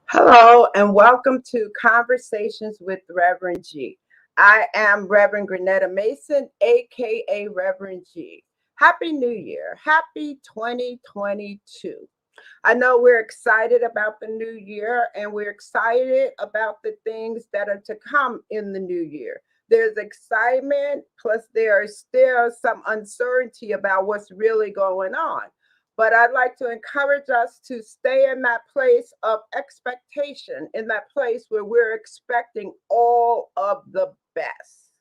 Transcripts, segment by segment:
Hello, and welcome to Conversations with Reverend G. I am Reverend Grenetta Mason, aka Reverend G. Happy New Year. Happy 2022. I know we're excited about the new year and we're excited about the things that are to come in the new year. There's excitement, plus there is still some uncertainty about what's really going on. But I'd like to encourage us to stay in that place of expectation, in that place where we're expecting all of the best.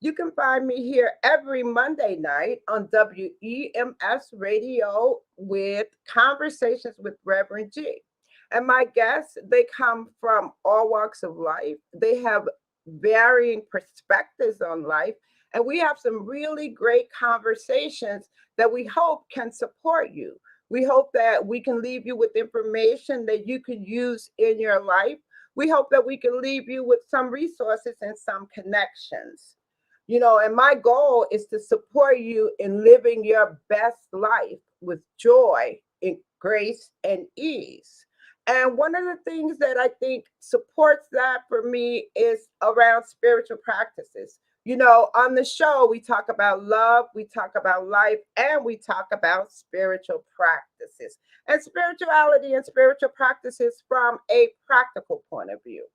You can find me here every Monday night on WEMS Radio with Conversations with Reverend G. And my guests, they come from all walks of life. They have varying perspectives on life. And we have some really great conversations that we hope can support you. We hope that we can leave you with information that you can use in your life. We hope that we can leave you with some resources and some connections. And my goal is to support you in living your best life with joy, in grace, and ease. And one of the things that I think supports that for me is around spiritual practices. On the show, we talk about love, we talk about life, and we talk about spiritual practices and spirituality and spiritual practices from a practical point of view.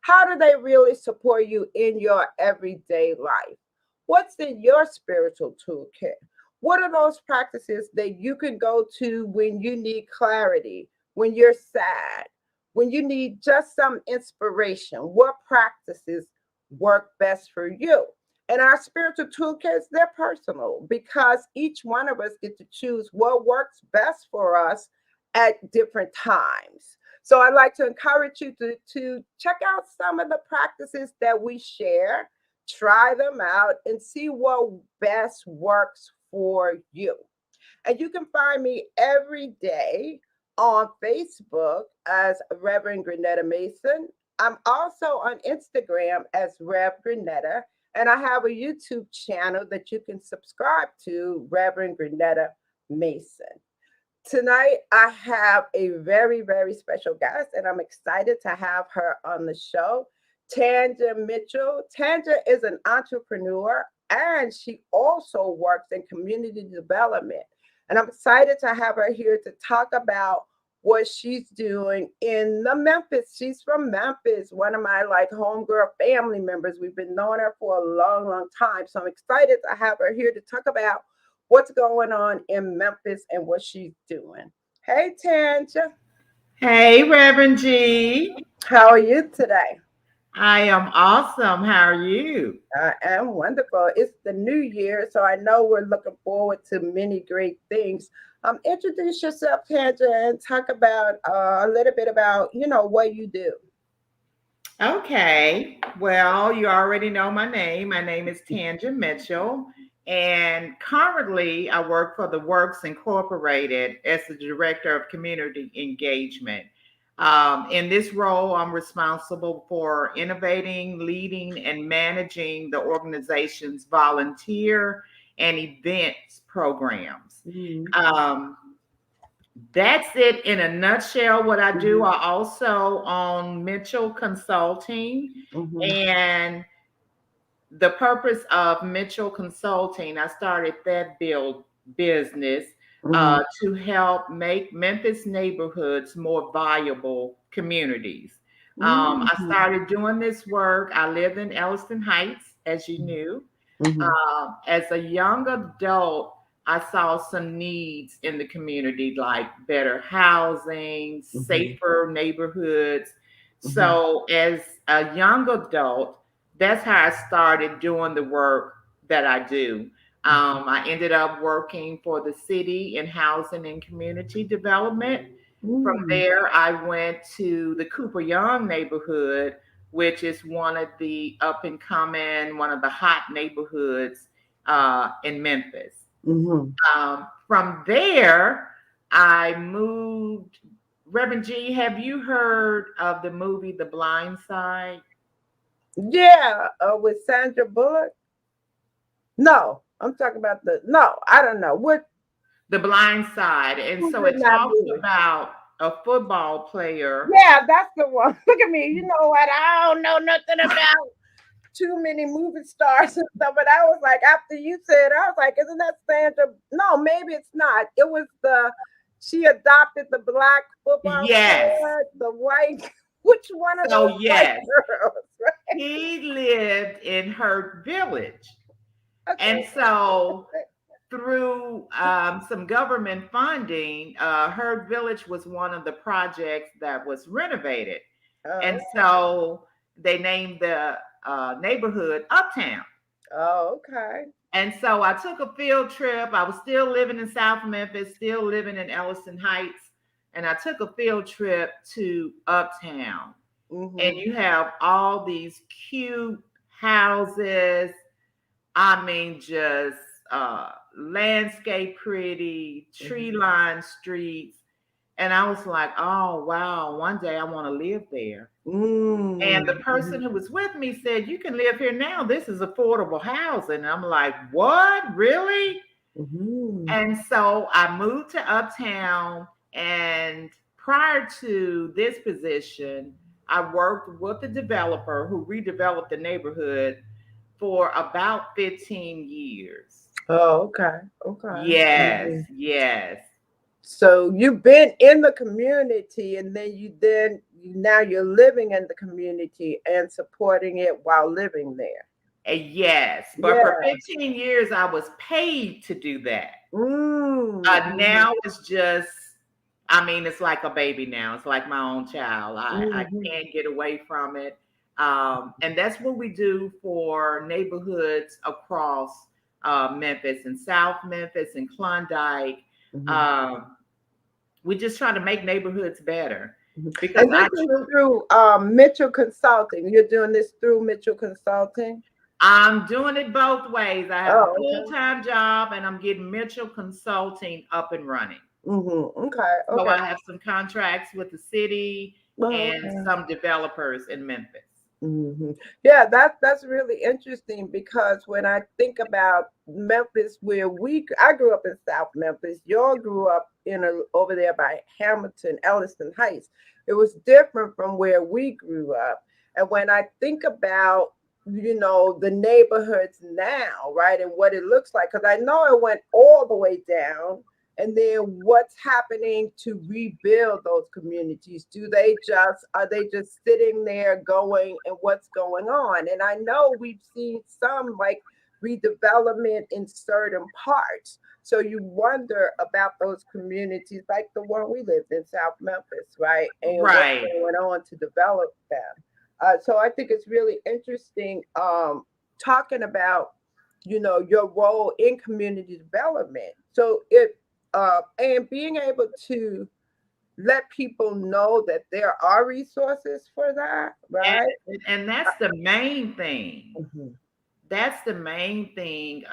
How do they really support you in your everyday life? What's in your spiritual toolkit? What are those practices that you can go to when you need clarity, when you're sad, when you need just some inspiration? What practices work best for you? And our spiritual toolkits, they're personal because each one of us get to choose what works best for us at different times. So I'd like to encourage you to check out some of the practices that we share, try them out, and see what best works for you. And you can find me every day on Facebook as Reverend Grenetta Mason. I'm also on Instagram as Rev Grenetta, and I have a YouTube channel that you can subscribe to, Reverend Grenetta Mason. Tonight, I have a very, very special guest, and I'm excited to have her on the show, Tanja Mitchell. Tanja is an entrepreneur, and she also works in community development. And I'm excited to have her here to talk about what she's doing in the Memphis. She's from Memphis, one of my homegirl family members. We've been knowing her for a long, long time. So I'm excited to have her here to talk about what's going on in Memphis and what she's doing. Hey, Tanja. Hey, Reverend G. How are you today? I am awesome. How are you? I am wonderful. It's the new year, so I know we're looking forward to many great things. Introduce yourself, Tanja, and talk about a little bit about what you do. Okay. Well, you already know my name. My name is Tanja Mitchell, and currently I work for the Works Incorporated as the Director of Community Engagement. In this role, I'm responsible for innovating, leading, and managing the organization's volunteer and events programs. Mhm, Um, that's it in a nutshell. What I do, mhm, I also own Mitchell Consulting, mhm, and the purpose of Mitchell Consulting, I started that build business mhm, to help make Memphis neighborhoods more viable communities. I mhm, started doing this work. I live in Elliston Heights, as you knew. mhm, As a young adult, I saw some needs in the community, like better housing, mhm, safer neighborhoods. mhm, So, as a young adult, that's how I started doing the work that I do. I ended up working for the city in housing and community development. From mhm, there, I went to the Cooper Young neighborhood, which is one of the up and coming, one of the hot neighborhoods in Memphis. mhm, from there, I moved. Reverend G, have you heard of the movie The Blind Side? Yeah, with Sandra Bullock. No, I'm talking about the. No, I don't know what. The Blind Side. And Who's so in it that talks movie? about a football player. Yeah, that's the one. Look at me. You know what? I don't know nothing about too many movie stars and stuff. But I was like, after you said, I was like, isn't that Sandra? No, maybe it's not. It was the she adopted the black football Yes. player, the white. Which one of those So, white yes, girls? Right? he lived in Hurt Village. And Okay. so, through some government funding, Herd Village was one of the projects that was renovated. And Oh, so they named the neighborhood Uptown. oh, okay. And so I took a field trip. I was still living in South Memphis, still living in Ellison Heights. And I took a field trip to Uptown. And Mm-hmm. you have all these cute houses. I mean, just landscape pretty, tree Mm-hmm. lined streets. And I was like, oh, wow, one day I want to live there. And the Mm-hmm. person who was with me said, you can live here now. This is affordable housing. And I'm like, what? Really? Mm-hmm. And so I moved to Uptown. And prior to this position, I worked with a developer who redeveloped the neighborhood for about 15 years. Oh, okay. Okay. Yes, Mm-hmm. yes. So you've been in the community, and now you're living in the community and supporting it while living there. Yes. But for Yeah. 15 years, I was paid to do that. Mm-hmm. Now it's just, I mean, it's like a baby now. It's like my own child. I Mm-hmm. can't get away from it. And that's what we do for neighborhoods across Memphis and South Memphis and Klondike. Mm-hmm. Um, we just try to make neighborhoods better because And this is through Mitchell Consulting. You're doing this through Mitchell Consulting. I'm doing it both ways. I have a Oh, okay. full-time job and I'm getting Mitchell Consulting up and running. Mm-hmm. Okay. So Okay. I have some contracts with the city Oh, and okay. some developers in Memphis. Hmm. Yeah, that's really interesting because when I think about Memphis, I grew up in South Memphis. Y'all grew up over there by Hamilton, Ellison Heights. It was different from where we grew up. And when I think about the neighborhoods now, right, and what it looks like, because I know it went all the way down, and then what's happening to rebuild those communities? Are they just sitting there going, and what's going on? And I know we've seen some like redevelopment in certain parts. So you wonder about those communities like the one we lived in, South Memphis, right? And what's Right. going on to develop them. So I think it's really interesting, talking about your role in community development. So it and being able to let people know that there are resources for that, right? And that's the main thing. Mhm. That's the main thing,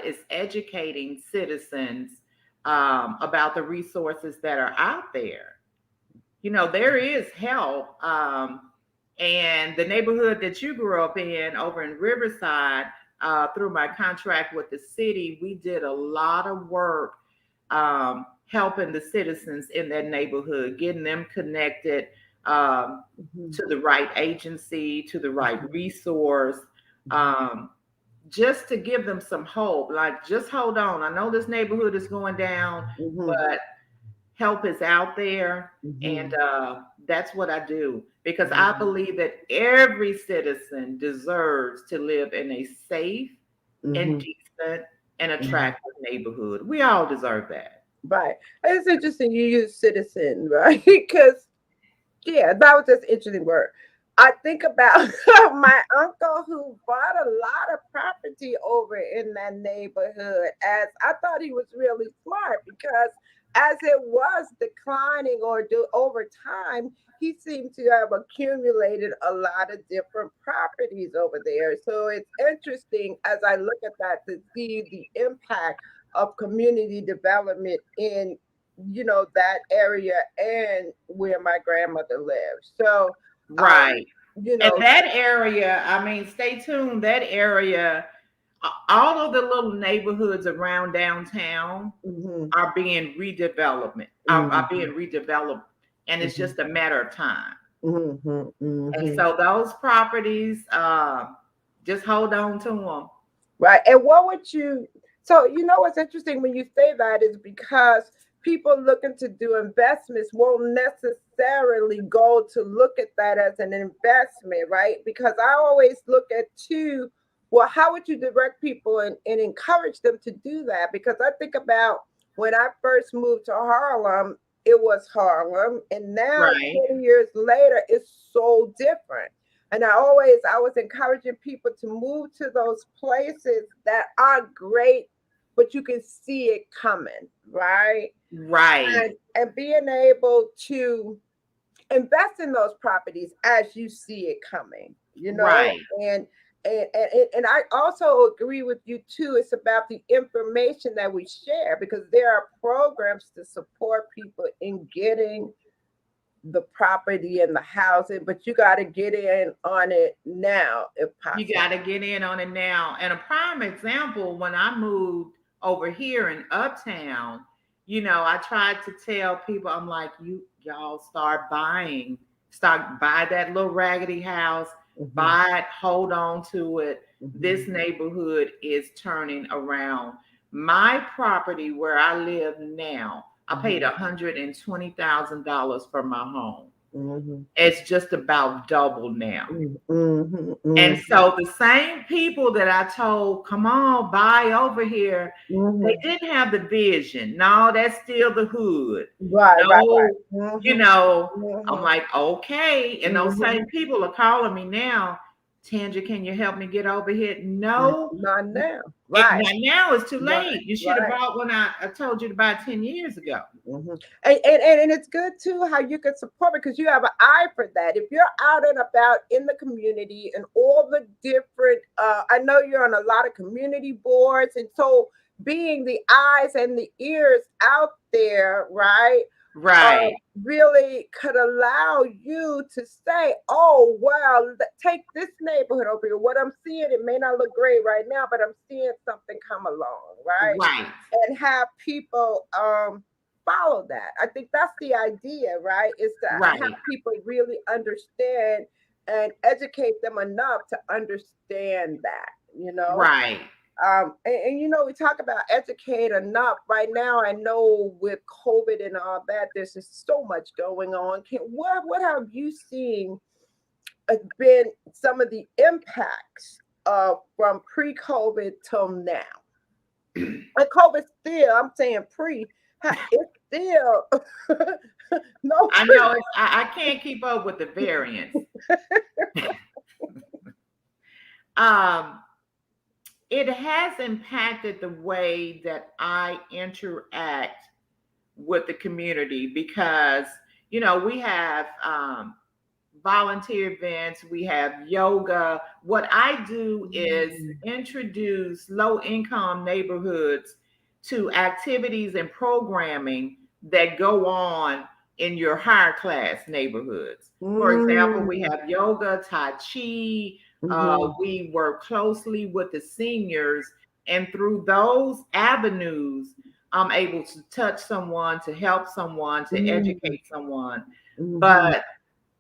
is educating citizens about the resources that are out there. There is help. And the neighborhood that you grew up in over in Riverside, through my contract with the city, we did a lot of work helping the citizens in that neighborhood, getting them connected Mhm. to the right agency, to the right Mhm. resource, Mhm. um, just to give them some hope. Like, just hold on. I know this neighborhood is going down, Mhm. but help is out there. And Mhm. that's what I do because I Mhm. believe that every citizen deserves to live in a safe and Mhm. decent and Mhm. attractive neighborhood. We all deserve that. Right. It's interesting you use citizen, right? Because yeah, that was just an interesting word. I think about my uncle who bought a lot of property over in that neighborhood, as I thought he was really smart because as it was declining over time, he seemed to have accumulated a lot of different properties over there. So it's interesting as I look at that to see the impact of community development in, that area and where my grandmother lives. So, um, Right. you And know, that area, I mean, stay tuned. That area, all of the little neighborhoods around downtown mhm, are being redevelopment, are being mhm, redeveloped, and it's mhm, just a matter of time. mhm, And mhm. so those properties, just hold on to them. Right. And what would you, so what's interesting when you say that is because people looking to do investments won't necessarily go to look at that as an investment, right? Because I always look at too, well, how would you direct people and encourage them to do that? Because I think about when I first moved to Harlem, it was Harlem, and now Right. 20 years later, it's so different. And I was encouraging people to move to those places that are great, but you can see it coming, right? Right. And being able to invest in those properties as you see it coming, Right. and and I also agree with you too. It's about the information that we share because there are programs to support people in getting the property and the housing, but you got to get in on it now if You possible. got to get in on it now. And a prime example, when I moved over here in Uptown, I tried to tell people, I'm like, y'all start buy that little raggedy house, Mhm, buy it, hold on to it. This mhm, neighborhood is turning around. My property where I live now, I paid mhm, $120,000 for my home. mhm, It's just about double now. mhm, mhm, And mhm, so the same people that I told, come on, buy over here, they mhm. didn't have the vision. No, that's still the hood. Right, right, right. No, you Mhm, know, I'm mhm, like, okay. And those mhm, same people are calling me now. Tanja, can you help me get over here? mhm. No, Not now. Right, now it's too right, late. You should have right. bought when I told you to buy 10 years ago. Mhm. And it's good too how you can support because you have an eye for that. If you're out and about in the community and all the different, I know you're on a lot of community boards, and so being the eyes and the ears out there, right? Right, Really could allow you to say, "Oh, well, take this neighborhood over here. What I'm seeing, it may not look great right now, but I'm seeing something come along, right?" right, And have people follow that. I think that's the idea, right? Is to have right, people really understand and educate them enough to understand that, right. we talk about educate enough right now. I know with COVID and all that, there's just so much going on. What have you seen been some of the impacts from pre-COVID till now? And COVID still, I'm saying it's still no I pre. know I can't keep up with the variants. Um, it has impacted the way that I interact with the community because, we have volunteer events, we have yoga. What I do is Mm, introduce low income neighborhoods to activities and programming that go on in your higher class neighborhoods. For example, we mm, have yoga, Tai Chi. mhm, We work closely with the seniors, and through those avenues, I'm able to touch someone, to help someone, to mm, educate someone. mhm, But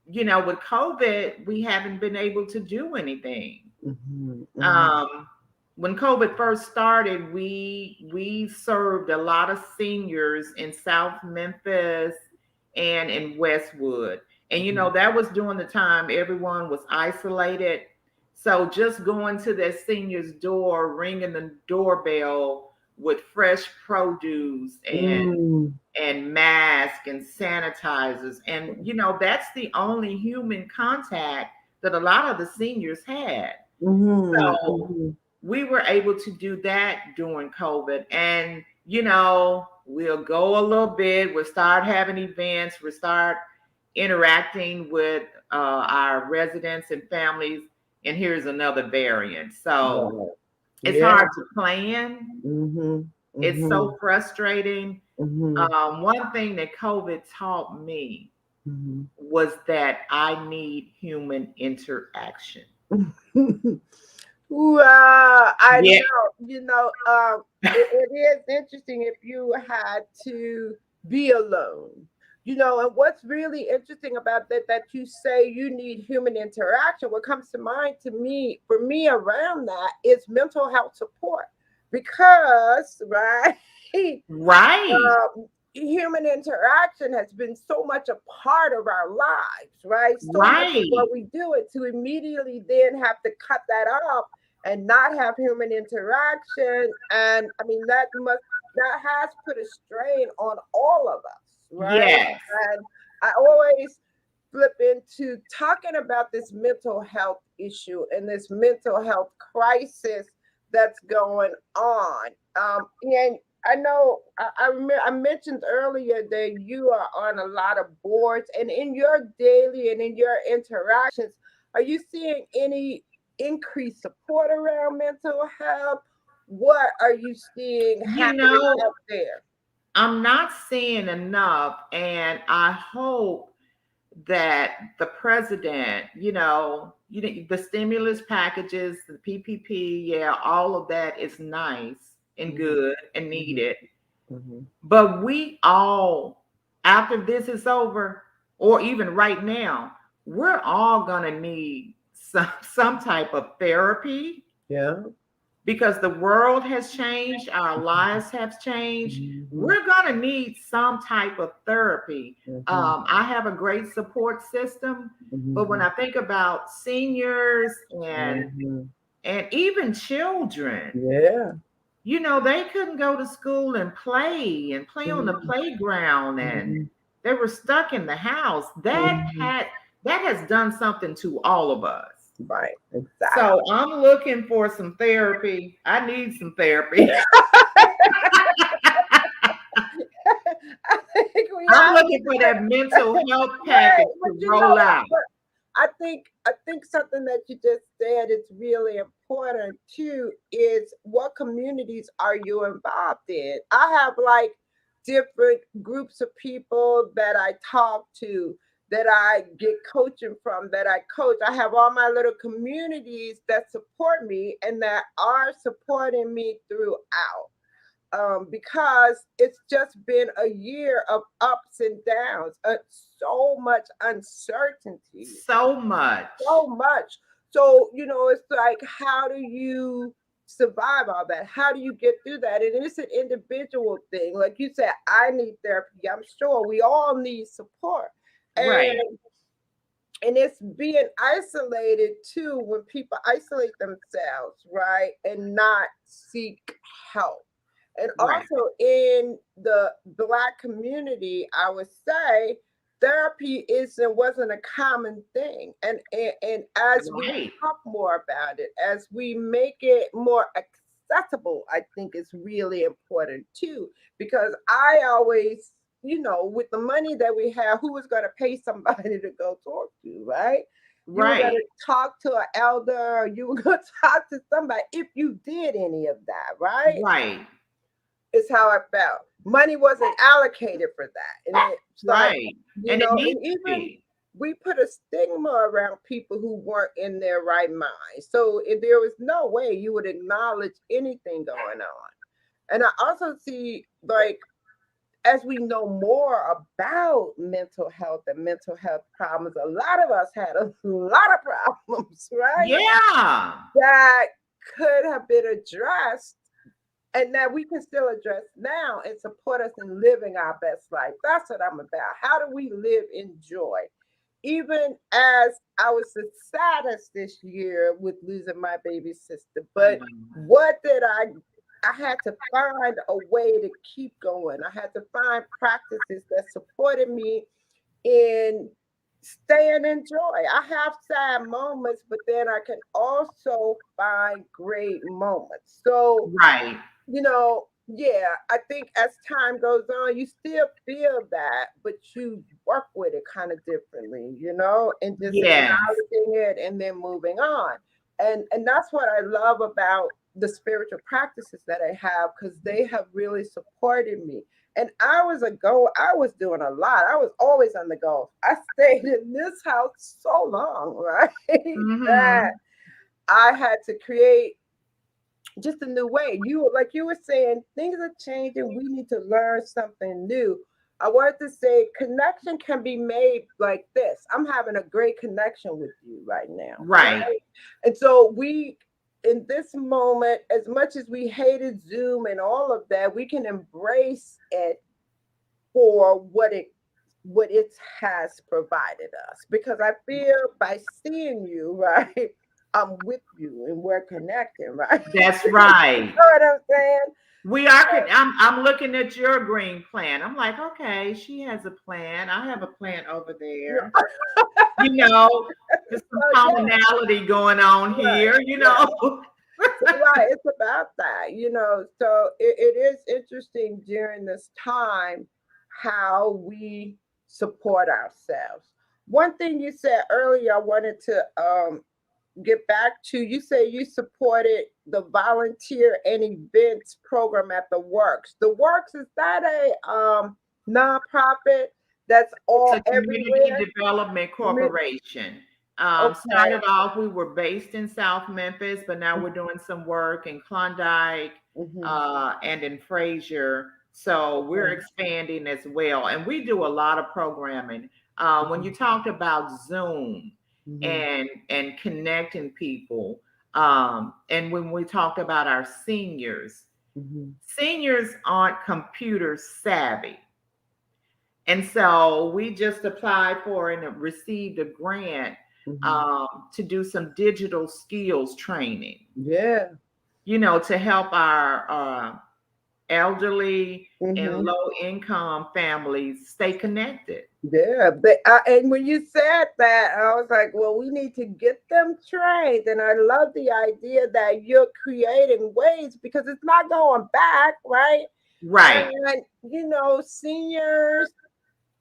with COVID, we haven't been able to do anything. mhm, mhm, Um, when COVID first started, we served a lot of seniors in South Memphis and in Westwood. And mhm, that was during the time everyone was isolated. So just going to that senior's door, ringing the doorbell with fresh produce mm, and masks and sanitizers. And, that's the only human contact that a lot of the seniors had. mhm, So mhm, we were able to do that during COVID. And, we'll go a little bit, we'll start having events, we'll start interacting with our residents and families. And here's another variant. So right. it's Yeah. hard to plan. Mhm, It's Mm-hmm. so frustrating. Mm-hmm. One thing that COVID taught me Mm-hmm. was that I need human interaction. Well, I Yeah, know, it is interesting if you had to be alone, and what's really interesting about that you say you need human interaction, what comes to mind to me, for me around that is mental health support. Because, right, right, human interaction has been so much a part of our lives, right? So much of right. what we do, it to immediately then have to cut that off and not have human interaction. And I mean, that has put a strain on all of us, right? Yes. And I always flip into talking about this mental health issue and this mental health crisis that's going on. And I know I mentioned earlier that you are on a lot of boards, and in your daily and in your interactions, are you seeing any increased support around mental health? What are you seeing You happening know, out there? I'm not seeing enough, and I hope that the president, the stimulus packages, the PPP, yeah, all of that is nice and Mhm, good and mhm, needed. mhm, But we all, after this is over, or even right now, we're all gonna need some type of therapy yeah. because the world has changed, our lives have changed. Mhm, We're going to need some type of therapy. mhm, I have a great support system, but when mhm, I think about seniors and mhm. and even children, Yeah. they couldn't go to school and play on the Mhm, playground, and mhm, they were stuck in the house. mhm. That has done something to all of us. Right, So exactly. I'm looking for some therapy. I need some therapy. I think we I'm have looking for that mental health right, package but to roll out. I think something that you just said is really important too is what communities are you involved in? I have like different groups of people that I talk to, that I get coaching from, that I coach. I have all my little communities that support me and that are supporting me throughout, because it's just been a year of ups and downs, so much uncertainty, So much. so much. So, it's like, how do you survive all that? How do you get through that? And it's an individual thing. Like you said, I need therapy. I'm sure we all need support. Right. And it's being isolated too, when people isolate themselves, right, and not seek help. And Right. also in the Black community, I would say therapy wasn't a common thing. And as we Right. talk more about it, as we make it more accessible, I think it's really important too. Because I always, with the money that we have, who was going to pay somebody to go talk to, right? You were going Right. to talk to an elder, or you were going to talk to somebody if you did any of that, right? Right. Is how I felt. Money wasn't allocated for that. And it's like, Right. And it needs and to even be. we put a stigma around people who weren't in their right mind. So if there was no way you would acknowledge anything going on. And I also see, like, as we know more about mental health and mental health problems, a lot of us had a lot of problems, right? Yeah. That could have been addressed and that we can still address now and support us in living our best life. That's what I'm about. How do we live in joy? Even as I was the saddest this year with losing my baby sister, but what did I had to find a way to keep going. I had to find practices that supported me in staying in joy. I have sad moments, but then I can also find great moments. So, Right. yeah, I think as time goes on, you still feel that, but you work with it kind of differently, and just Yes. acknowledging it and then moving on. And that's what I love about the spiritual practices that I have because they have really supported me. And I was doing a lot. I was always on the go. I stayed in this house so long, right? That Mm-hmm. I had to create just a new way. Like you were saying, things are changing. We need to learn something new. I wanted to say connection can be made like this. I'm having a great connection with you right now, Right. right? And so we in this moment, as much as we hated Zoom and all of that, we can embrace it for what it has provided us. Because I feel by seeing you, right, I'm with you and we're connecting, right? That's You right. know what I'm saying? We are. I'm looking at your green plan. I'm like, okay, she has a plan. I have a plan over Yeah. there. You know, there's some So yeah, commonality going on right, here. You right. know. So right, it's about that, So it is interesting during this time how we support ourselves. One thing you said earlier, I wanted to get back to. You say you supported the volunteer and events program at the Works. The Works, is that a nonprofit that's It's all a community everywhere? development Mi- corporation. Okay. Started off, we were based in South Memphis, but now we're doing some work in Klondike Mm-hmm. and in Frazier. So we're Okay. expanding as well. And we do a lot of programming. When you talked about Zoom Mm-hmm. and connecting people, and when we talked about our seniors, Mm-hmm. seniors aren't computer savvy. And so we just applied for and received a grant Mm-hmm. to do some digital skills training, Yeah. to help our elderly and Mm-hmm. low income families stay connected. Yeah, and when you said that, I was like, well, we need to get them trained. And I love the idea that you're creating ways because it's not going back, right? Right. And, seniors,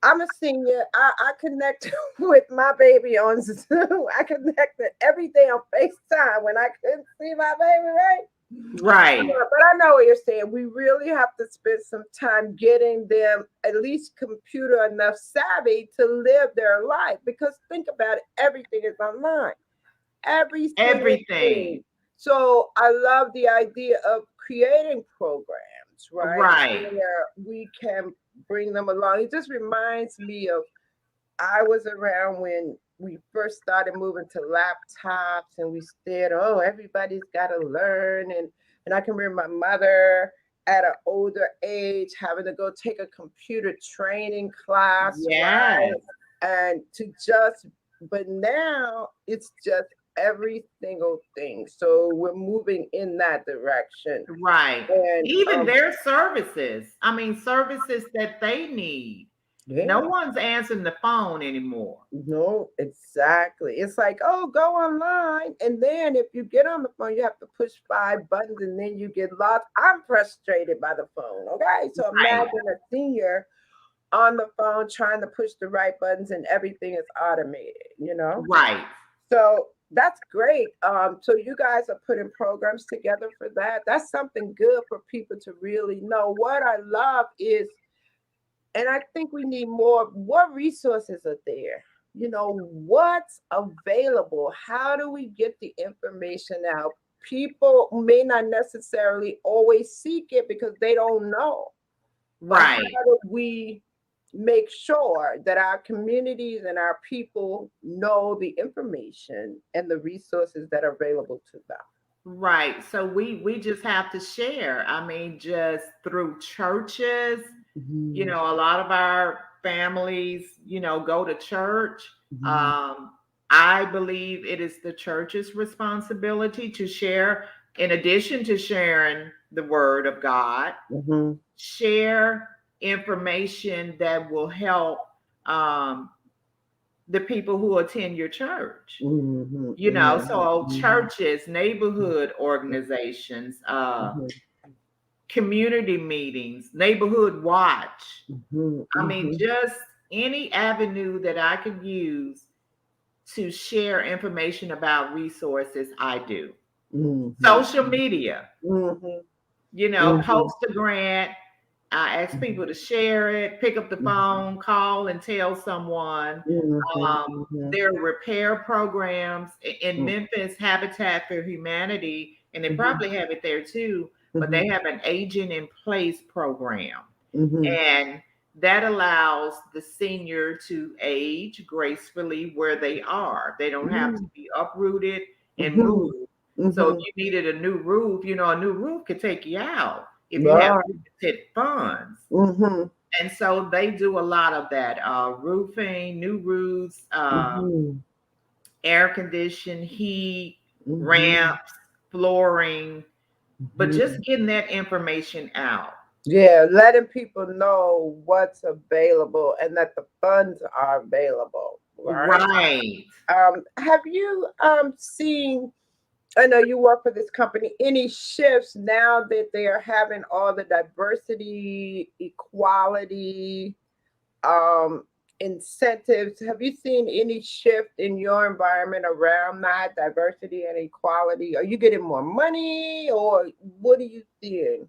I'm a senior. I connect with my baby on Zoom. I connected every day on FaceTime when I couldn't see my baby, right? Right. But I know what you're saying. We really have to spend some time getting them at least computer enough savvy to live their life. Because think about it, everything is online, every single Everything. thing. So I love the idea of creating programs, right? Right. Where we can bring them along. It just reminds me of I was around when we first started moving to laptops and we said, oh, everybody's got to learn. And I can remember my mother at an older age having to go take a computer training class, Yes. right? And but now it's just every single thing. So we're moving in that direction. Right. And Even their services. I mean, services that they need. No yeah. one's answering the phone anymore. No, exactly. It's like, oh, go online. And then if you get on the phone, you have to push 5 buttons and then you get lost. I'm frustrated by the phone. Okay. So Right. imagine a senior on the phone trying to push the right buttons and everything is automated. Right. So that's great. So you guys are putting programs together for that. That's something good for people to really know. What I love is, and I think we need more. What resources are there? What's available? How do we get the information out? People may not necessarily always seek it because they don't know. But Right. how do we make sure that our communities and our people know the information and the resources that are available to them? Right. So we just have to share. I mean, just through churches, Mhm, a lot of our families, go to church. mhm, Um, I believe it is the church's responsibility to share, in addition to sharing the word of God, mhm, share information that will help um, the people who attend your church. mhm, mhm, So mhm, churches, neighborhood organizations, mhm, community meetings, neighborhood watch. mhm, I mean, mhm. just any avenue that I could use to share information about resources, I do. Social media, Mhm. Mhm. post a grant. I ask people to share it, pick up the phone, call and tell someone. Mhm. There are repair programs in Mhm. Memphis, Habitat for Humanity, and they Mhm. probably have it there too, but they Mhm. have an aging in place program. Mhm. And that allows the senior to age gracefully where they are. They don't have to Mhm. be uprooted and Mhm. moved. So if Mhm. you needed a new roof, a new roof could take you out if you have Right. limited funds. Mhm. And so they do a lot of that roofing, new roofs, Mhm. air condition, heat, Mhm. ramps, flooring, but just Mhm. getting that information out. Yeah, letting people know what's available and that the funds are available, right? Right. Have you seen, I know you work for this company, any shifts now that they are having all the diversity, equality, um, incentives? Have you seen any shift in your environment around that diversity and equality? Are you getting more money or what are you seeing?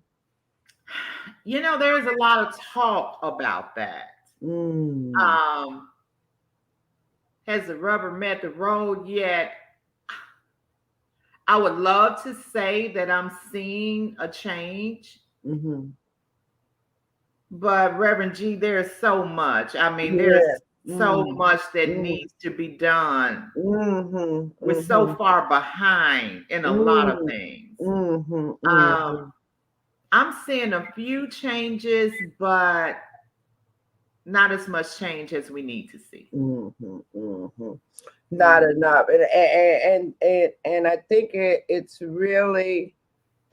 There's a lot of talk about that. Mm, Um, has the rubber met the road yet? I would love to say that I'm seeing a change, mm-hmm. but Reverend G, there's so much. I mean, there's Yeah. so Mm, much that mm, needs to be done. mm-hmm, We're so mm-hmm, far behind in a lot of mm, things. mm-hmm, Um, mm-hmm, I'm seeing a few changes, but not as much change as we need to see. mm-hmm, mm-hmm. Not Mm. enough, and I think it's really,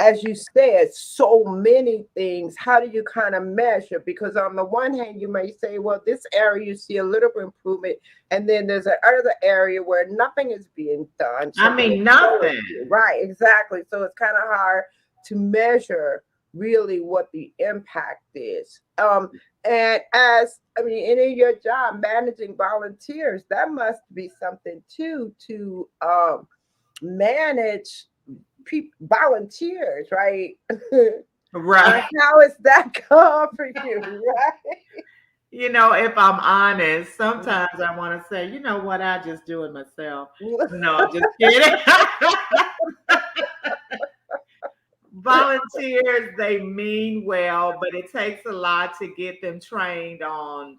as you said, so many things. How do you kind of measure? Because on the one hand, you may say, well, this area you see a little bit improvement, and then there's another area where nothing is being done. So I there's mean, no nothing. issue. Right, exactly. So it's kind of hard to measure really what the impact is. And as I mean, in your job managing volunteers, that must be something too to manage volunteers, right? Right. How is that going for you, right? If I'm honest, sometimes I want to say, you know what, I just do it myself. No, just kidding. Volunteers, they mean well, but it takes a lot to get them trained on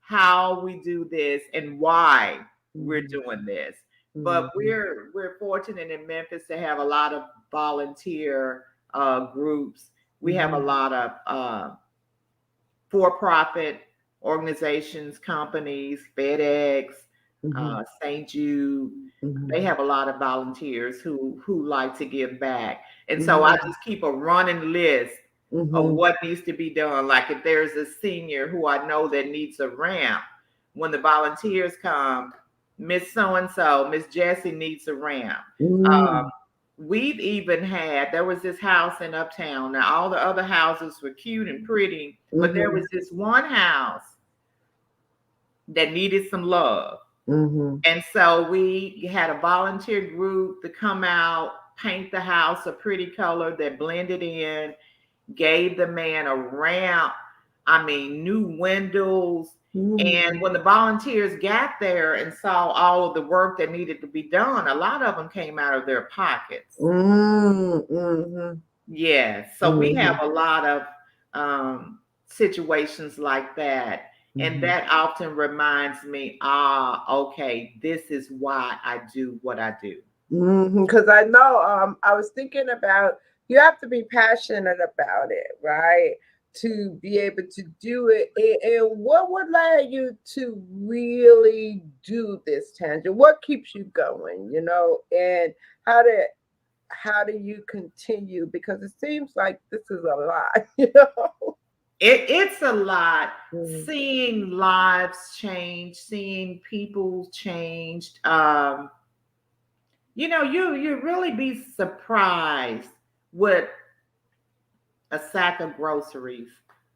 how we do this and why we're Mhm, doing this. But mhm, we're fortunate in Memphis to have a lot of volunteer groups. We have a mhm, lot of for-profit organizations, companies, FedEx, mhm, St. Jude. They mhm, have a lot of volunteers who like to give back, and so I mhm, just keep a running list of mhm, what needs to be done. Like if there's a senior who I know that needs a ramp, when the volunteers come, Miss So and So, Miss Jessie needs a ramp. mhm, We've even had, there was this house in Uptown. Now, all the other houses were cute and pretty, but there was mhm, this one house that needed some love. mhm, And so we had a volunteer group to come out, paint the house a pretty color that blended in, gave the man a ramp, I mean, new windows. And mhm, when the volunteers got there and saw all of the work that needed to be done, a lot of them came out of their pockets. mhm, mhm, Yes. So we have mhm, a lot of situations like that. And mhm. that often reminds me, okay, this is why I do what I do. Because I know, I was thinking about, you have to be passionate about it, right? To be able to do it. And what would allow you to really do this, Tangent? What keeps you going, and how do how do you continue? Because it seems like this is a lot, It's a lot Mm, seeing lives change, seeing people changed. You really be surprised with a sack of groceries,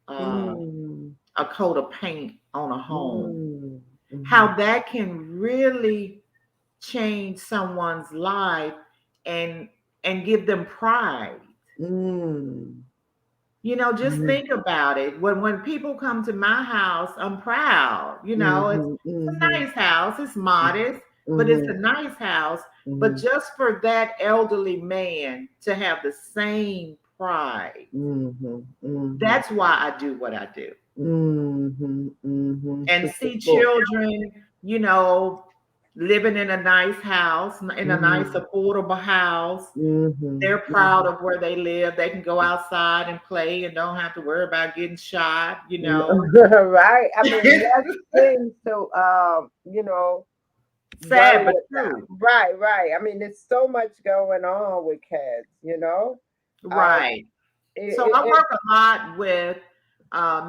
uh, mm, a coat of paint on a home, mm, how mhm, that can really change someone's life and and give them pride. Mm. Just think about it. When people come to my house, I'm proud. It's, Mhm, it's a mhm, nice house. It's modest, but it's a mhm, nice house. But mhm, just for that elderly man to have the same pride, mhm, mhm, that's why I do what I do. mhm, mhm. And Super see cool. children, living in a nice house, in a nice, Mhm, affordable house. mhm, They're proud mhm. of where they live. They can go outside and play and don't have to worry about getting shot. Right. I mean, that's things to Sad worry but about. true. Right, right. I mean, there's so much going on with kids. Um, Right. So I it work a lot with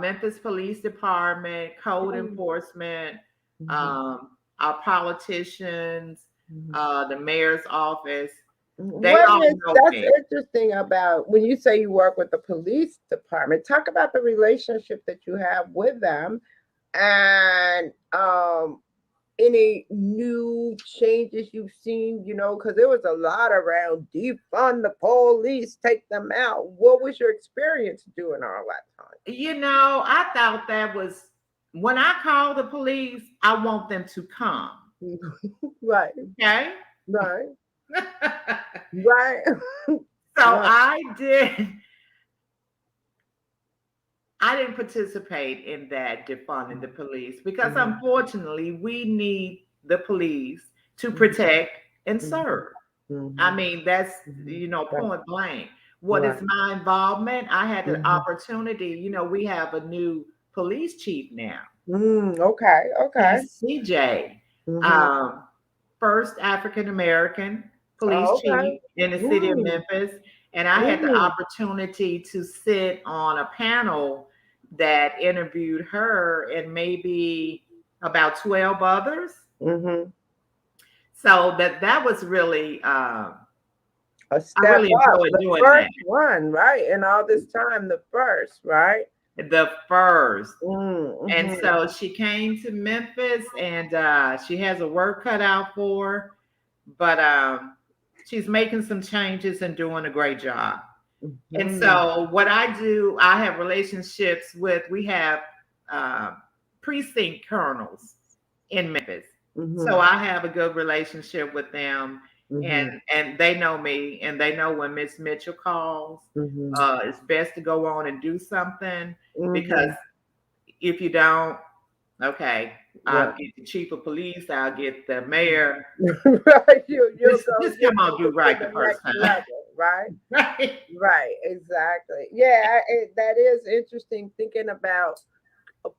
Memphis Police Department, code mhm, enforcement, mhm, our politicians, mhm. the mayor's office. They What all is know that's me. interesting about when you say you work with the police department, talk about the relationship that you have with them and any new changes you've seen, because there was a lot around defund the police, take them out. What was your experience doing all that I thought that was when I call the police, I want them to come. time? Right, Okay. right, So right. Right. I did. I didn't participate in that defunding the police because Mhm, unfortunately we need the police to mhm, protect and mhm, serve. I mhm, mean, that's, mhm. Right, point blank. What is right. my involvement? I had the Mhm. opportunity, we have a new police chief now. Okay, okay. He's CJ, Mhm. um, first African American police Oh, okay. chief in the city of Mm, Memphis. And I had the mm, opportunity to sit on a panel that interviewed her and maybe about 12 others. mhm. So that was really, A I step really up, enjoyed the doing that. first one, right? And all this time, the first, right? The first. And Mhm. so she came to Memphis and she has a work cut out for her, but she's making some changes and doing a great job. And Mhm. so what I do, I have relationships with, we have uh, precinct colonels in Memphis. So Mhm. I have a good relationship with them, Mhm. and they know me, and they know when Miss Mitchell calls, Mhm. it's best to go on and do something, because Mhm. if you don't, okay, I'll Right. get the chief of police, I'll get the mayor. Right. You'll go, Just you'll come on, take do it to right the the first next time. level, right? Right. Right. Exactly. Yeah, that is interesting thinking about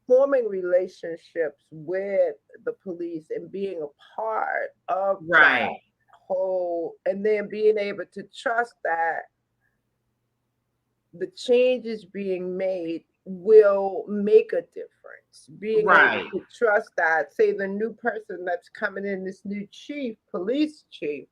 forming relationships with the police and being a part of that Right. whole, and then being able to trust that the changes being made will make a difference. Being able Right. to trust that, say, the new person that's coming in, this new chief, police chief,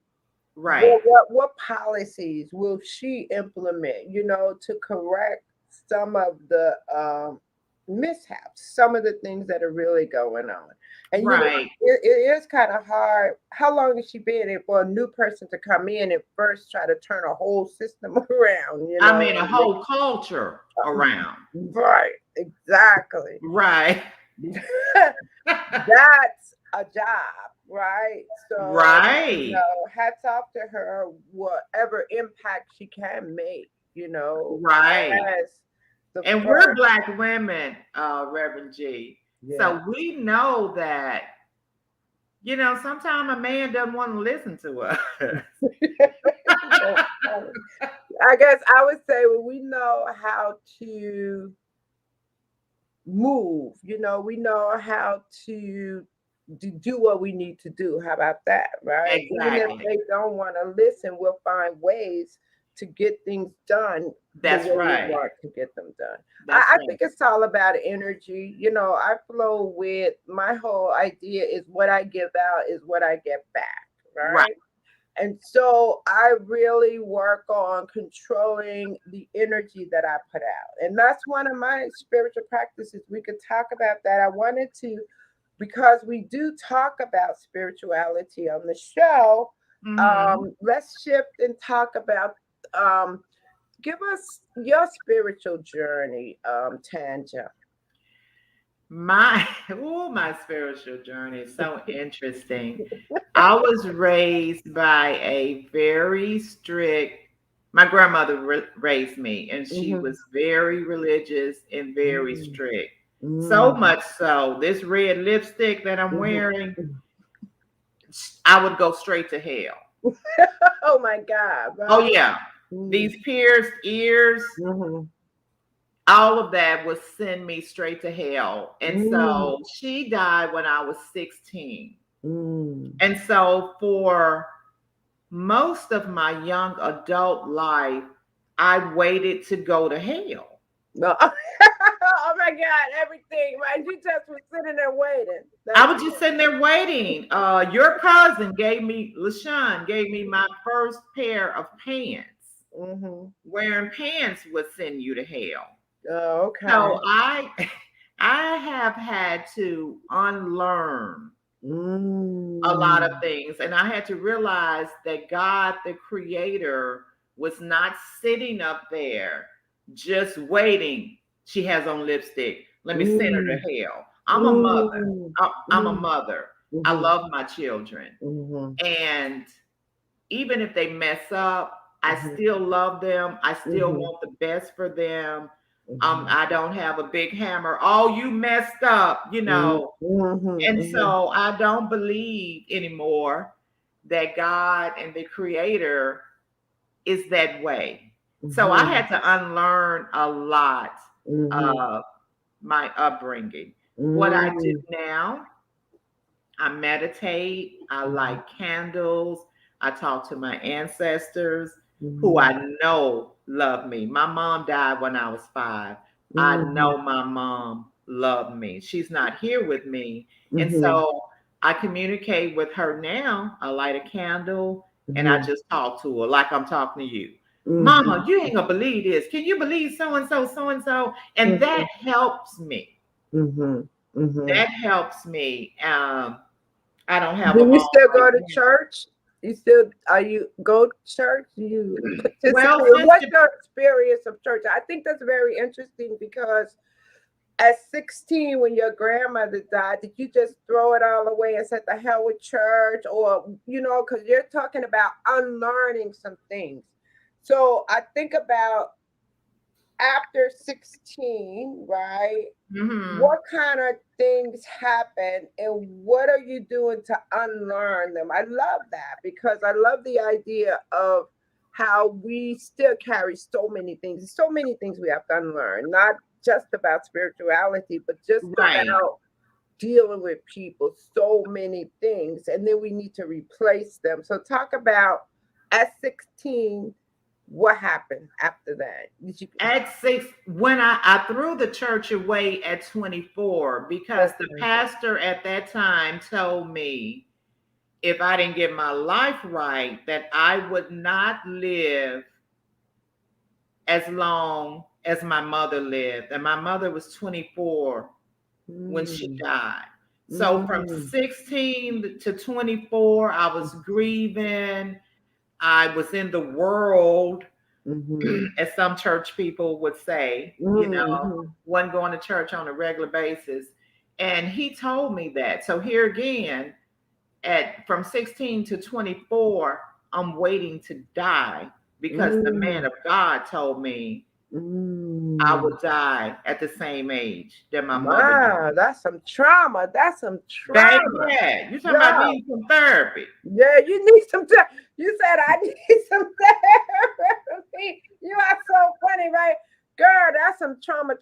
Right. what policies will she implement, to correct some of the mishaps, some of the things that are really going on? And Right. it is kind of hard. How long has she been in for a new person to come in and first try to turn a whole system around, I mean, a whole culture around. right, exactly. Right. That's a job, right? So, Right. hats off to her, whatever impact she can make, Right. as the And we're first. Black women, Reverend G. Yeah. So we know that, sometimes a man doesn't want to listen to us. That's funny. I guess I would say, well, we know how to move, we know how to do what we need to do. How about that, right? Even if Exactly. they don't want to listen, we'll find ways to get things done the That's way we right. want to get them done. That's I right. think it's all about energy. I flow with my whole idea is what I give out is what I get back, Right. right? And so I really work on controlling the energy that I put out. And that's one of my spiritual practices. We could talk about that. I wanted to, because we do talk about spirituality on the show. Let's shift and talk about give us your spiritual journey, Tanja. My spiritual journey is so interesting. I was raised by a very strict, my grandmother raised me, and she Mm-hmm. was very religious and very Mm-hmm. strict. So Mm-hmm. much so, this red lipstick that I'm wearing, Mm-hmm. I would go straight to hell. Oh my God, Oh, right? yeah. Mm-hmm. These pierced ears, Mm-hmm. all of that would send me straight to hell. And Mm-hmm. so she died when I was 16. Mm-hmm. And so for most of my young adult life, I waited to go to hell. No. Oh my God, everything, right? You just was sitting there waiting. I That's was just sitting there waiting. Your cousin LaShawn gave me my first pair of pants. mm-hmm. Wearing pants would send you to hell. Oh, okay. So I have had to unlearn a lot of Mm. things. And I had to realize that God, the creator, was not sitting up there just waiting. She has on lipstick. Let me send her to Mm. hell. I'm a mother. Mm. I'm a Mm. mother. I Mhm. love my children. Mhm. And even if they mess up, I Mhm. still love them. I still Mhm. want the best for them. Mhm. I don't have a big hammer. Oh, you messed up, Mhm. Mhm. and Mhm. so I don't believe anymore that God and the creator is that way. So I Mhm. had to unlearn a lot Mhm. of my upbringing. What I do Mhm. now, I meditate, I Mhm. light candles, I talk to my ancestors who Mhm. I know love me. My mom died when I was 5. I Mhm. know my mom loved me. She's not here with me. And Mhm. so I communicate with her now. I light a candle and I Mhm. just talk to her like I'm talking to you. Mama, Mhm. you ain't gonna believe this. Can you believe so and so, so and so? And that Mhm. helps me. Mhm. Mhm. That helps me. I don't have Do a you long still way go to to heaven. church? You still are you go to church? Do you Well, participate? since What's the your experience of church? I think that's very interesting because at 16 when your grandmother died, did you just throw it all away and said the hell with church? Or because you're talking about unlearning some things. So I think about after 16, right? mhm. What kind of things happen and what are you doing to unlearn them? I love that because I love the idea of how we still carry so many things we have to unlearn, not just about spirituality, but just Right. about dealing with people, so many things, and then we need to replace them. So talk about at 16, what happened after that? Did you At 6, when I threw the church away at 24 because the okay. pastor at that time told me if I didn't get my life right, that I would not live as long as my mother lived. And my mother was 24 when she Mm, died. So from mm, 16 to 24, I was grieving. I was in the world, mhm, as some church people would say, mhm, wasn't going to church on a regular basis. And he told me that. So here again, at from 16 to 24, I'm waiting to die because the man mm, of God told me I mm. would die at the same age that my mother Wow, died. that's some trauma. That's some Baby, trauma. yeah, you talking about Yeah, needing some therapy. yeah, you need some time. You said I need some therapy. You are so funny, right? Girl, that's some trauma.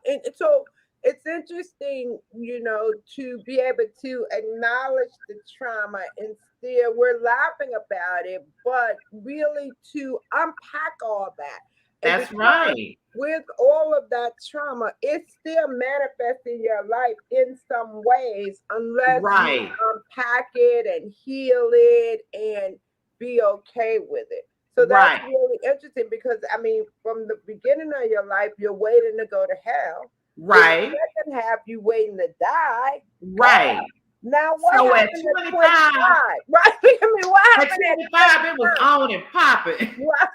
And so it's interesting, to be able to acknowledge the trauma and still we're laughing about it, but really to unpack all that. And That's because right. with all of that trauma, it still manifests in your life in some ways unless you Right. unpack it and heal it and be okay with it. So that's Right. really interesting because I mean, from the beginning of your life, you're waiting to go to hell. Then the Right. second half, you waiting to die. Right. Now, what So at happened at 25, 25? Right? I mean, what at happened at 25, it was on and popping. What?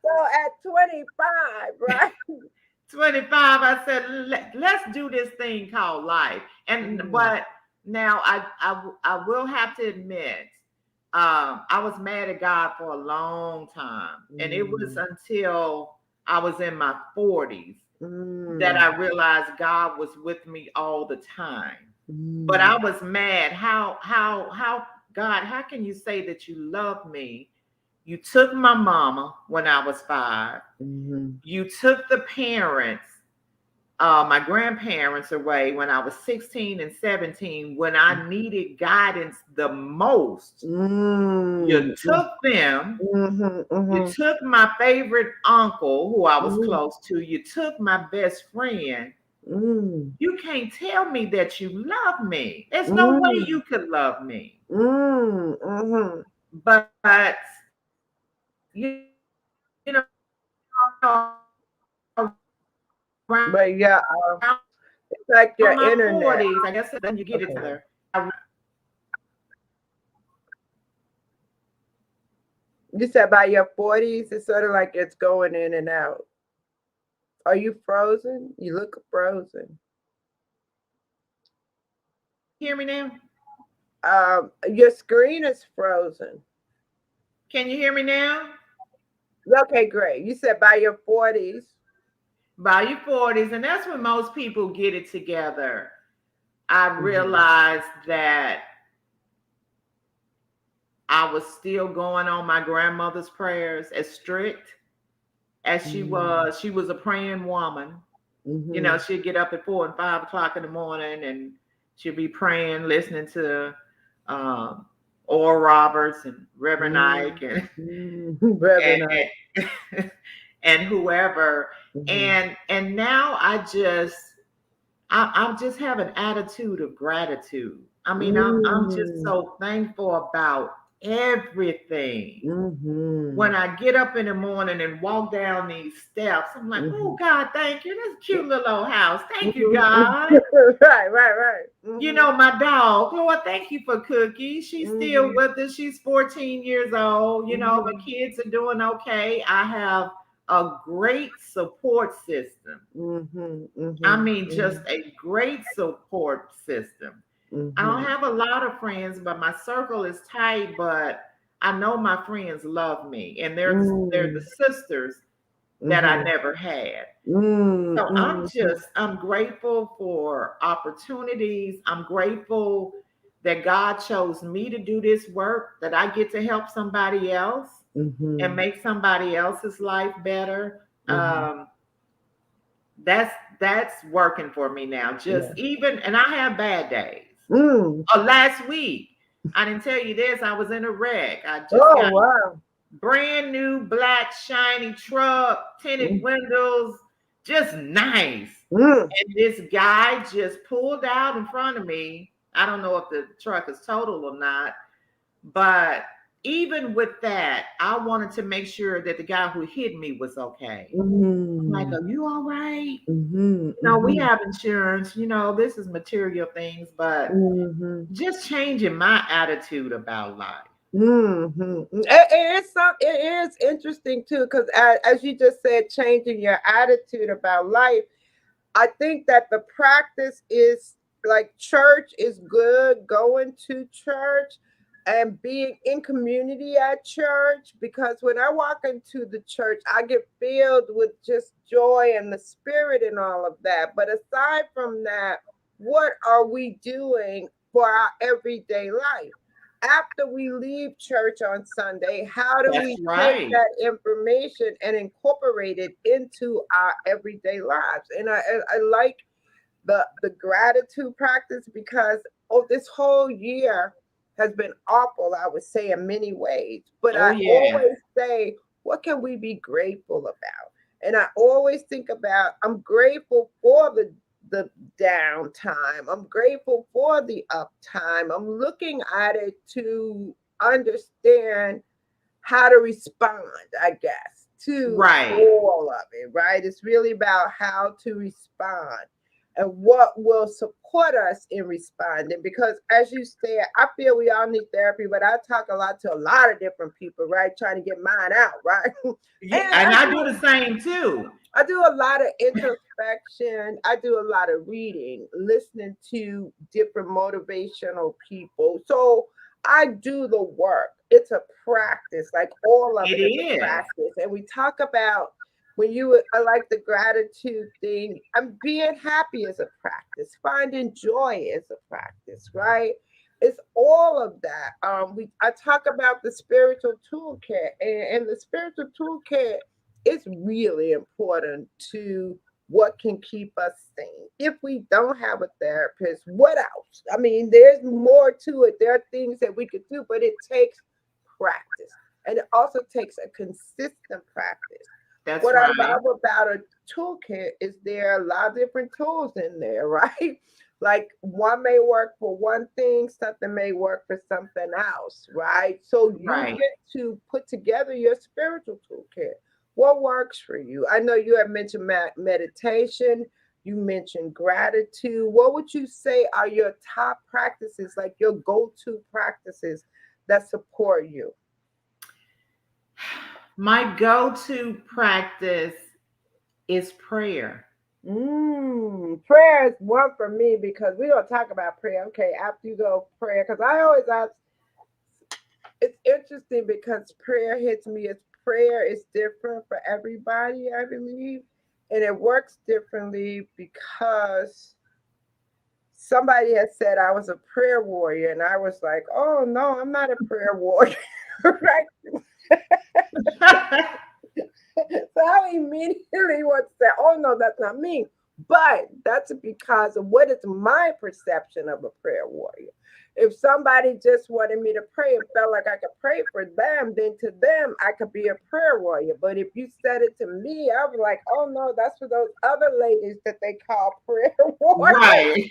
So at 25, right? 25, I said, let's do this thing called life. And but now I will have to admit, I was mad at God for a long time. And it was until I was in my 40s that I realized God was with me all the time. But I was mad. How God, how can you say that you love me? You took my mama when I was 5. You took the parents, my grandparents away when I was 16 and 17, when I needed guidance the most. You took them. You took my favorite uncle who I was close to. You took my best friend. You can't tell me that you love me. There's no way you could love me. But you know, but yeah, it's like your my internet. 40s, I guess then you get it together. You said by your 40s, it's sort of like it's going in and out. Are you frozen? You look frozen. Hear me now? Your screen is frozen. Can you hear me now? Okay, great. You said by your 40s. By your 40s, and that's when most people get it together. I realized that I was still going on my grandmother's prayers, as strict as she was. She was a praying woman. You know, she'd get up at 4 and 5 o'clock in the morning and she'd be praying, listening to Oral Roberts and Reverend Ike and, Reverend Ike. and whoever. And now I just have an attitude of gratitude. I mean, I'm just so thankful about everything. When I get up in the morning and walk down these steps, I'm like, oh God, thank you. This cute little old house. Thank you, God. Right. You know, my dog, Lord, thank you for Cookie. She's still with us. She's 14 years old. You know, my kids are doing okay. I have a great support system. I mean, just a great support system. I don't have a lot of friends, but my circle is tight. But I know my friends love me, and they're the sisters that I never had. So I'm grateful for opportunities. I'm grateful that God chose me to do this work, that I get to help somebody else and make somebody else's life better. That's working for me now. Even, and I have bad days. Last week, I didn't tell you this. I was in a wreck. I just got a brand new black shiny truck, tinted windows, just nice. And this guy just pulled out in front of me. I don't know if the truck is total or not, but even with that, I wanted to make sure that the guy who hit me was okay. I'm like, are you all right? No, we have insurance. You know, this is material things, but just changing my attitude about life. It is interesting too, because as you just said, changing your attitude about life. I think that the practice is like church is good, going to church and being in community at church, because when I walk into the church, I get filled with just joy and the spirit and all of that. But aside from that, what are we doing for our everyday life? After we leave church on Sunday, how do we take that information and incorporate it into our everyday lives? And I like the gratitude practice, because this whole year has been awful, I would say, in many ways. But I always say, what can we be grateful about? And I always think about, I'm grateful for the downtime. I'm grateful for the uptime. I'm looking at it to understand how to respond, I guess, to all of it, right? It's really about how to respond. and what will support us in responding. Because as you said, I feel we all need therapy, but I talk a lot to a lot of different people, right? Trying to get mine out, right? Yeah, And and I do the same too. I do a lot of introspection. I do a lot of reading, listening to different motivational people. So I do the work. It's a practice, like all of It it is a is. practice. And we talk about I like the gratitude thing. I'm being happy is a practice. Finding joy is a practice, right? It's all of that. I talk about the spiritual toolkit, and the spiritual toolkit it's really important to what can keep us sane. If we don't have a therapist, what else? I mean, there's more to it. There are things that we could do, but it takes practice. And it also takes a consistent practice. That's What I right. love about a toolkit is there are a lot of different tools in there, right? Like one may work for one thing, something may work for something else, right? So you Right. get to put together your spiritual toolkit. What works for you? I know you have mentioned meditation, you mentioned gratitude. What would you say are your top practices, like your go to practices that support you? My go-to practice is prayer. Prayer is one for me because we don't talk about prayer. Okay, after you go prayer, because I always ask, it's interesting because prayer hits me as prayer is different for everybody, I believe. And it works differently because somebody has said I was a prayer warrior, and I was like, oh no, I'm not a prayer warrior. Right? So I immediately want to say, oh no, that's not me. But that's because of what is my perception of a prayer warrior. If somebody just wanted me to pray and felt like I could pray for them, then to them I could be a prayer warrior. But if you said it to me, I was like, oh no, that's for those other ladies that they call prayer warriors. Right.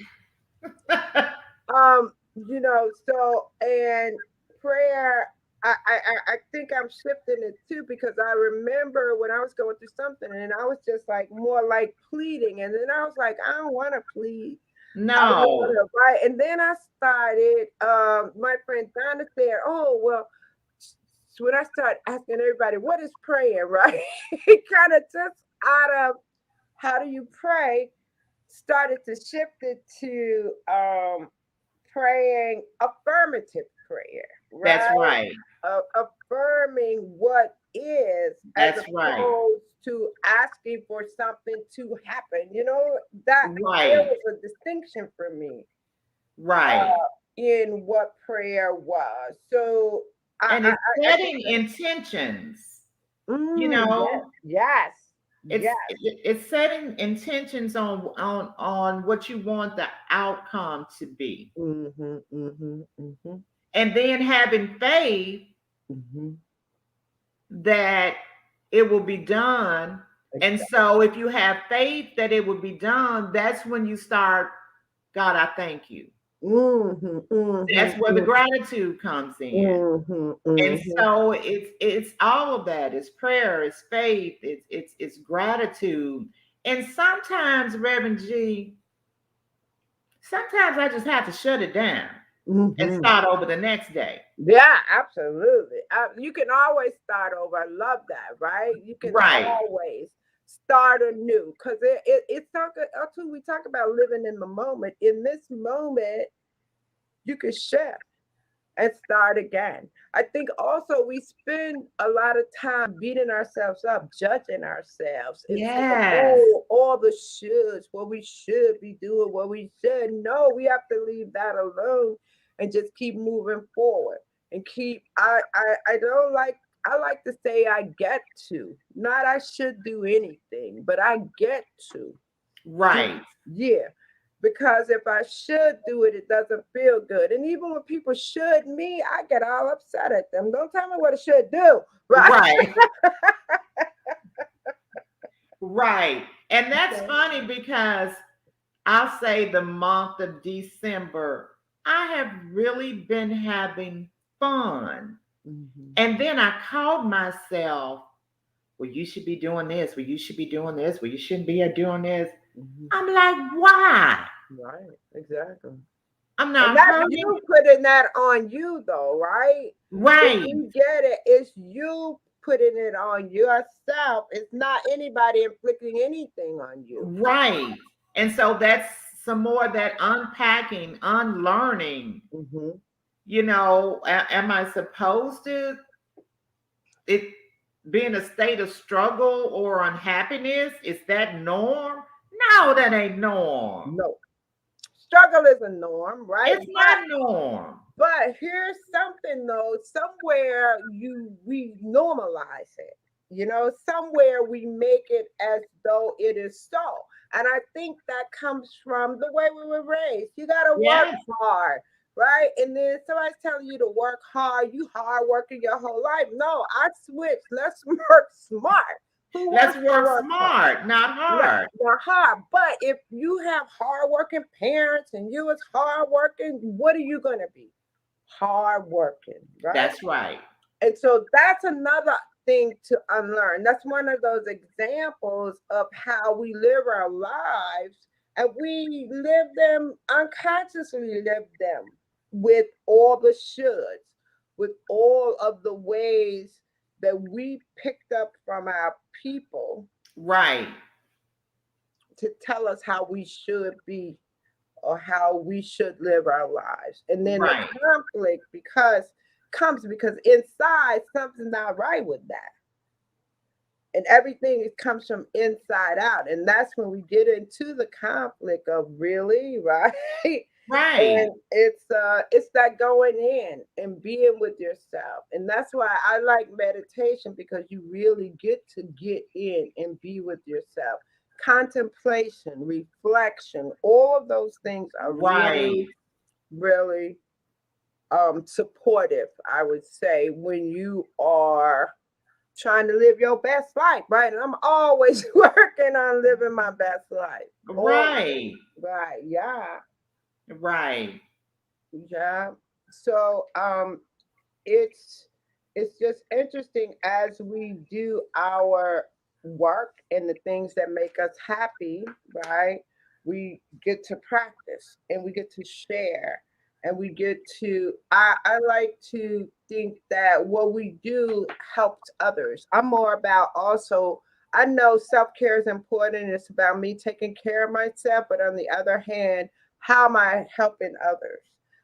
So and prayer, I think I'm shifting it too because I remember when I was going through something and I was just like more like pleading, and then I was like, I don't want to plead. I want No. to write, and then I started. My friend Donna said, "Oh well." So when I started asking everybody, "What is praying?" Right, it kind of took out of how do you pray, started to shift it to praying affirmative prayer, That's right? right. Affirming what is as That's right. opposed to asking for something to happen. That there Right. was a distinction for me Right. uh, in what prayer was. So And it's I think setting that, intentions. You yes, know, yes, it's yes. it's setting intentions on what you want the outcome to be. Mm-hmm, mm-hmm, mm-hmm, And then having faith mm-hmm. that it will be done. And Exactly. so if you have faith that it will be done, that's when you start, God, I thank you. Mm-hmm, mm-hmm, That's where the mm-hmm, gratitude comes in. mm-hmm, And mm-hmm. so it's all of that. It's prayer, it's faith, it's gratitude. And sometimes, Reverend G, sometimes I just have to shut it down and Mm-hmm. start over the next day. Yeah, absolutely. You can always start over. I love that, right? You can Right. always start anew because it's too. We talk about living in the moment. In this moment, you can shift and start again. I think also we spend a lot of time beating ourselves up, judging ourselves, and saying, Yes. "Oh, all the shoulds, what we should be doing, what we should." No, we have to leave that alone and just keep moving forward and keep. I don't like. I like to say I get to, not I should do anything, but I get to do. Right. Yeah, because if I should do it, it doesn't feel good. And even when people should me, I get all upset at them. Don't tell me what I should do, right? Right. Right. And that's Okay. funny because I'll say the month of December, I have really been having fun. Mhm. And then I called myself, well, you should be doing this. Well, you should be doing this. Well, you shouldn't be doing this. Mhm. I'm like, why? Right, exactly. I'm And not that's hurting. you putting that on you, though, right? If Right, we get it, it's you putting it on yourself. It's not anybody inflicting anything on you. right. And so that's some more of that unpacking, unlearning. Hmm. Am I supposed to it be in a state of struggle or unhappiness? Is that norm? No, that ain't norm. No, struggle is a norm, right? It's not norm. But here's something though, somewhere we normalize it. Somewhere we make it as though it is so. And I think that comes from the way we were raised. You gotta work Yes. hard, right? And then somebody's telling you to work hard, you hard working your whole life. No, I switched. Let's work smart. Who Let's wants to work work hard? smart, not Right, hard. they're hard. But if you have hardworking parents and you was hardworking, what are you gonna be? Hardworking, right? That's right. And so that's another thing to unlearn. That's one of those examples of how we live our lives, and we live them unconsciously, live them with all the shoulds, with all of the ways that we picked up from our people Right. to tell us how we should be or how we should live our lives. And then the Right. conflict because inside something's not right with that. And everything comes from inside out. And that's when we get into the conflict of really, right? Right. And it's that going in and being with yourself. And that's why I like meditation, because you really get to get in and be with yourself. Contemplation, reflection, all of those things are Right. really, really supportive, I would say, when you are trying to live your best life, right? And I'm always working on living my best life. Always. Right. Right, yeah. Right. Yeah. So it's it's just interesting as we do our work and the things that make us happy, right? We get to practice and we get to share and we get to I like to think that what we do helps others. I'm more about also, I know self-care is important. It's about me taking care of myself, but on the other hand, how am I helping others?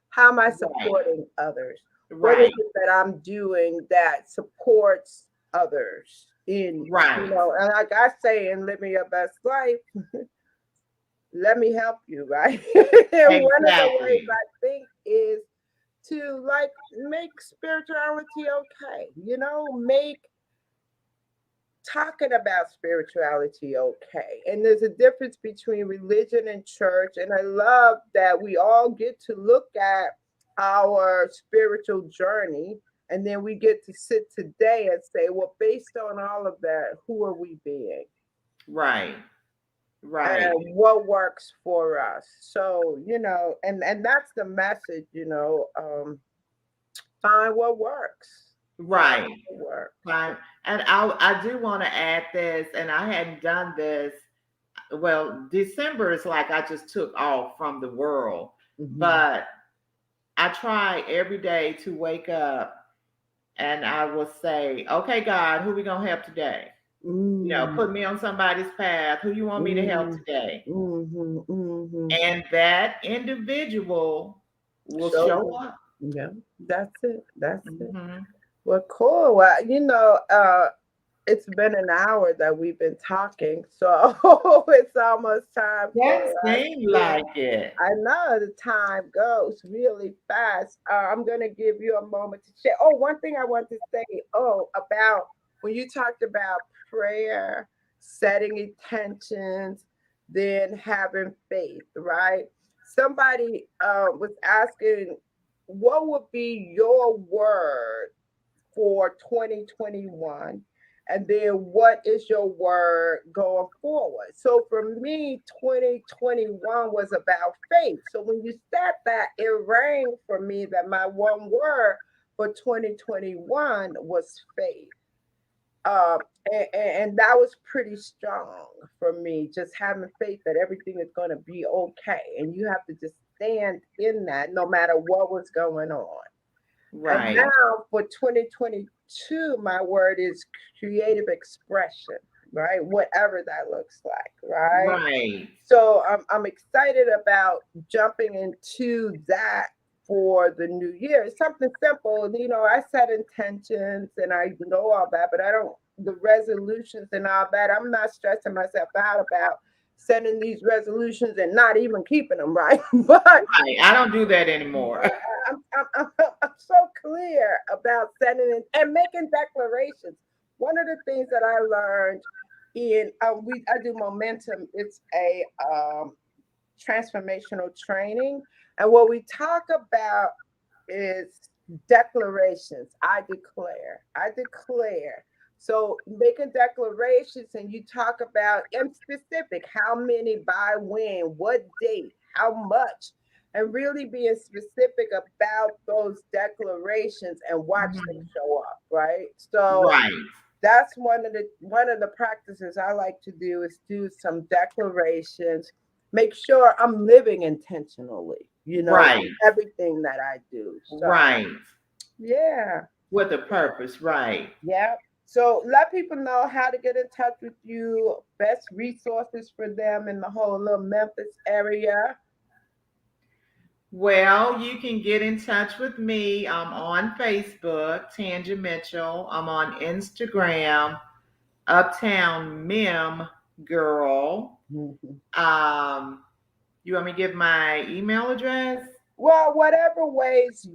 How am I Right. supporting others? What is Right. it that I'm doing that supports others Right. and like I say in living your best life, let me help you, right? And one of the ways Exactly. I think is to like make spirituality okay, make talking about spirituality okay. And there's a difference between religion and church. And I love that we all get to look at our spiritual journey, and then we get to sit today and say, well, based on all of that, who are we being? Right. Right. And what works for us? So, and that's the message, find what works. Find Right. what works. Right. And I do want to add this, and I hadn't done this. Well, December is like I just took off from the world, Mhm. but I try every day to wake up and I will say, okay, God, who we gonna help today? Mm. Put me on somebody's path. Who you want me to help Mm. today? Mhm, mhm. And that individual will Shows show up. up. Yeah, that's it. That's it. Hmm. Well, cool. Well, it's been an hour that we've been talking, so it's almost time for That us. seemed Yeah, like it. I know the time goes really fast. I'm gonna give you a moment to share. Oh, one thing I want to say. Oh, about when you talked about prayer, setting intentions, then having faith. Right? Somebody was asking, what would be your word for 2021? And then what is your word going forward? So for me, 2021 was about faith. So when you said that, it rang for me that my one word for 2021 was faith. Um, and that was pretty strong for me, just having faith that everything is going to be okay. And you have to just stand in that no matter what was going on. And Right. now for 2022, my word is creative expression, right? Whatever that looks like, right? Right. So I'm excited about jumping into that for the new year. It's something simple. I set intentions and I know all that, but I don't, the resolutions and all that, I'm not stressing myself out about setting these resolutions and not even keeping them, right? But Right. I don't do that anymore. I'm so clear about setting and making declarations. One of the things that I learned in I do momentum. It's a transformational training, and what we talk about is declarations. I declare. So making declarations, and you talk about in specific how many, by when, what date, how much, and really being specific about those declarations and watch them Mhm. show up, right? So Right. that's one of the practices I like to do is do some declarations, make sure I'm living intentionally, Right. everything that I do. So Right. yeah, With a purpose. Right. yeah. So let people know how to get in touch with you, best resources for them in the whole little Memphis area. Well, you can get in touch with me. I'm on Facebook, Tanja Mitchell. I'm on Instagram, Uptown Mem Girl. Mhm. Um, you want me to give my email address? Well, whatever ways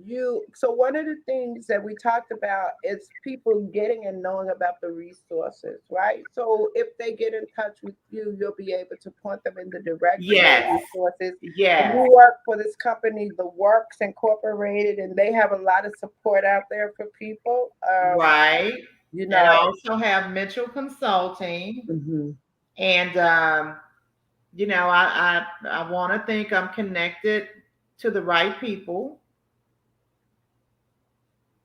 so one of the things that we talked about is people getting and knowing about the resources, right? So if they get in touch with you, you'll be able to point them in the direction of Yes. resources. And Yes. you work for this company, The Works Incorporated, and they have a lot of support out there for people. Right. You And I know, also have Mitchell Consulting. mhm. And I want to think I'm connected to the right people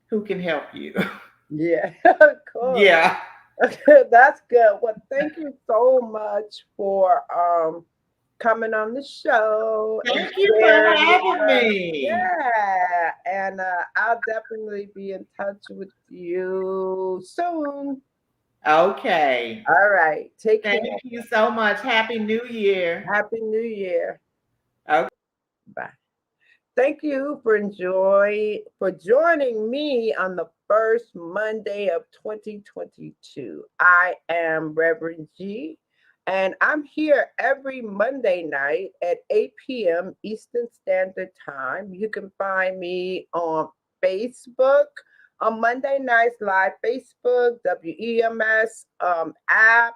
who can help you. Yeah, of course. Yeah. That's good. Well, thank you so much for coming on the show and Thank you for sharing having your, me. yeah. And I'll definitely be in touch with you soon. Okay. All right. Take care. Thank you so much. Happy New Year. Happy New Year. Okay. Bye. Thank you for joining me on the first Monday of 2022. I am Reverend G, and I'm here every Monday night at 8 p.m. Eastern Standard Time. You can find me on Facebook on Monday nights live Facebook, WEMS app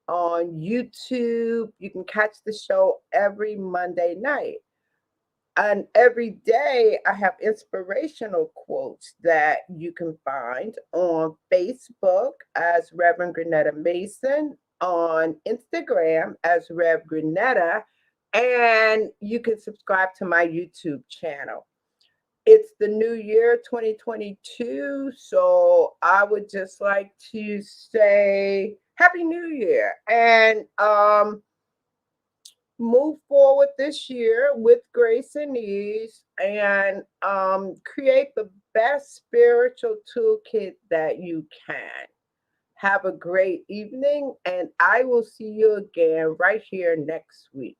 on YouTube. You can catch the show every Monday night. And every day I have inspirational quotes that you can find on Facebook as Reverend Grenetta Mason, on Instagram as Rev Grenetta, and you can subscribe to my YouTube channel. It's the new year 2022, so I would just like to say Happy New Year. And move forward this year with grace and ease and create the best spiritual toolkit that you can. Have a great evening, and I will see you again right here next week.